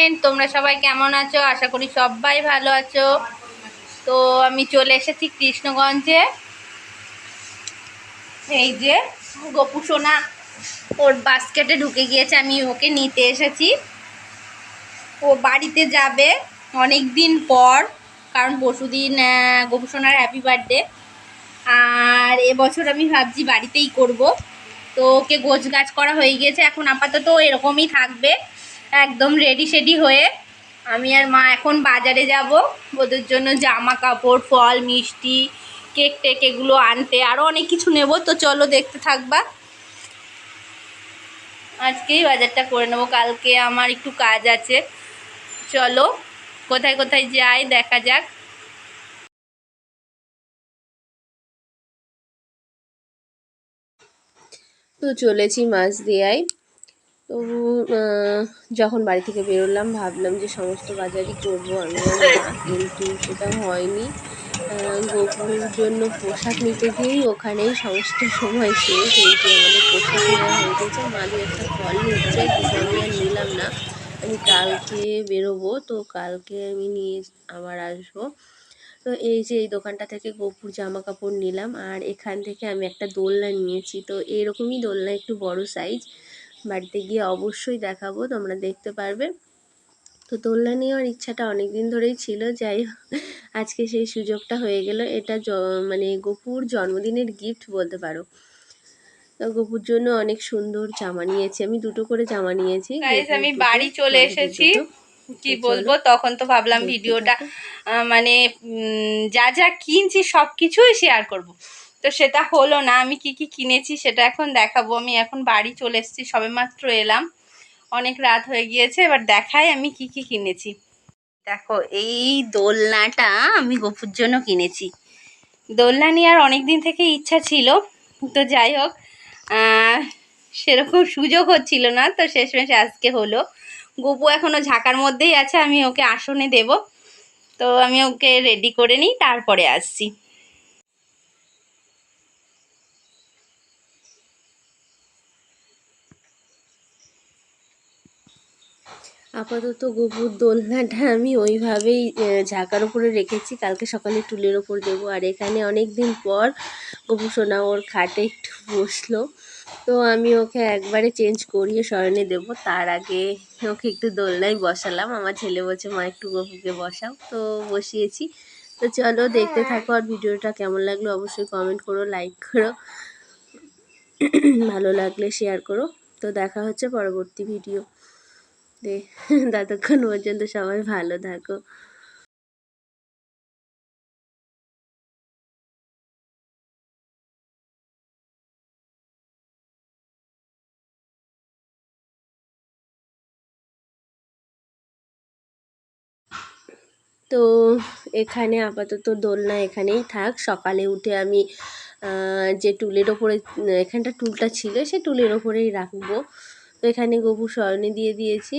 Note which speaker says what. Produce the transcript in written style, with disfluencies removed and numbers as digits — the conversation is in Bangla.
Speaker 1: ফ্রেন্ড, তোমরা সবাই কেমন আছো? আশা করি সবাই ভালো আছো। তো আমি চলে এসেছি কৃষ্ণগঞ্জে। এই যে গোপু সোনা ওর বাস্কেটে ঢুকে গিয়েছে, আমি ওকে নিতে এসেছি। ও বাড়িতে যাবে অনেক দিন পর, কারণ পরশুদিন গোপু সোনার হ্যাপি বার্থডে। আর এবছর আমি ভাবছি বাড়িতেই করব। তো ওকে গোছ গাছ করা হয়ে গিয়েছে, এখন আপাতত এরকমই থাকবে একদম রেডি সেডি হয়ে। আমি আর মা এখন বাজারে যাব ওদের জন্য জামা কাপড়, ফল, মিষ্টি, কেক টেক এগুলো আনতে, আরও অনেক কিছু নেব। তো চলো দেখতে থাকবা। আজকেই বাজারটা করে নেবো, কালকে আমার একটু কাজ আছে। চলো কোথায় কোথায় যাই দেখা যাক।
Speaker 2: তো চলেছি মাঝদিয়ায়। তো যখন বাড়ি থেকে বেরোলাম ভাবলাম যে সমস্ত বাজারই করবো আমি আর মা, কিন্তু সেটা হয়নি। গোপুর জন্য পোশাক নিতে গিয়েই ওখানেই সমস্ত সময় শেষ। এই যে আমাদের পোশাক নেওয়া হয়ে গেছে, মা দু একটা ফল নিচ্ছে, কিন্তু আমি আর নিলাম না। আমি কালকে বেরোবো, তো কালকে আমি নিয়ে আবার আসবো। তো এই যে এই দোকানটা থেকে গোপুর জামা কাপড় নিলাম, আর এখান থেকে আমি একটা দোলনা নিয়েছি। তো এরকমই দোলনা, একটু বড় সাইজ। বাড়িতে গিয়ে অবশ্যই দেখাবো, তোমরা দেখতে পারবে। তো দোলনা নেওয়ার ইচ্ছাটা অনেক দিন ধরেই ছিল, যাই হোক আজকে সেই সুযোগটা হয়ে গেল। এটা মানে গোপুর জন্মদিনের গিফট বলতে পারো। তো গোপুর জন্য অনেক সুন্দর জামা নিয়েছি, আমি দুটো করে জামা নিয়েছি,
Speaker 1: গাইস
Speaker 2: গোপুর
Speaker 1: আমি
Speaker 2: দুটো,
Speaker 1: বাড়ি চলে
Speaker 2: মাঝিদের
Speaker 1: এসেছি।
Speaker 2: দুটো।
Speaker 1: কি
Speaker 2: তো চলো
Speaker 1: বলবো, তখন তো ভাবলাম
Speaker 2: দেখতে
Speaker 1: ভিডিওটা
Speaker 2: থাকো।
Speaker 1: মানে যা যা কিনছি সব কিছুই শেয়ার করব। তো সেটা হলো না, আমি কি কি কিনেছি সেটা এখন দেখাবো। আমি এখন বাড়ি চলে এসেছি, সবেমাত্র এলাম, অনেক রাত হয়ে গিয়েছে। এবার দেখাই আমি কি কি কিনেছি। দেখো, এই দোলনাটা আমি গোপুর জন্য কিনেছি। দোলনা নেওয়ার অনেক দিন থেকে ইচ্ছা ছিল, তো যাই হোক সেরকম সুযোগ হচ্ছিল না, তো শেষমেশ আজকে হলো। গোপু এখনও ঝাঁকার মধ্যেই আছে, আমি ওকে আসনে দেব। তো আমি ওকে রেডি করে নিই, তারপরে আসছি।
Speaker 2: আপাতত গোপুর দোলনাটা আমি ওইভাবেই ঝাঁকার উপরে রেখেছি, কালকে সকালে টুলের ওপর দেবো। আর এখানে অনেক দিন পর গোপু সোনা ওর খাটে একটু বসলো, তো আমি ওকে একবারে চেঞ্জ করিয়ে শয়নে দেবো, তার আগে ওকে একটু দোলনায় বসালাম। আমার ছেলে বলছে মা একটু গোপুকে বসাও, তো বসিয়েছি। তো চলো দেখতে থাকো, আর ভিডিওটা কেমন লাগলো অবশ্যই কমেন্ট করো, লাইক করো, ভালো লাগলে শেয়ার করো। তো দেখা হচ্ছে পরবর্তী ভিডিও। ততক্ষণ পর্যন্ত সবাই ভালো থাকো। তো এখানে আপাতত দোলনা এখানেই থাক, সকালে উঠে আমি যে টুলের ওপরে এখানটা টুলটা ছিল সে টুলের ওপরেই রাখবো। তো এখানে গোপু শয়নে দিয়ে দিয়েছি।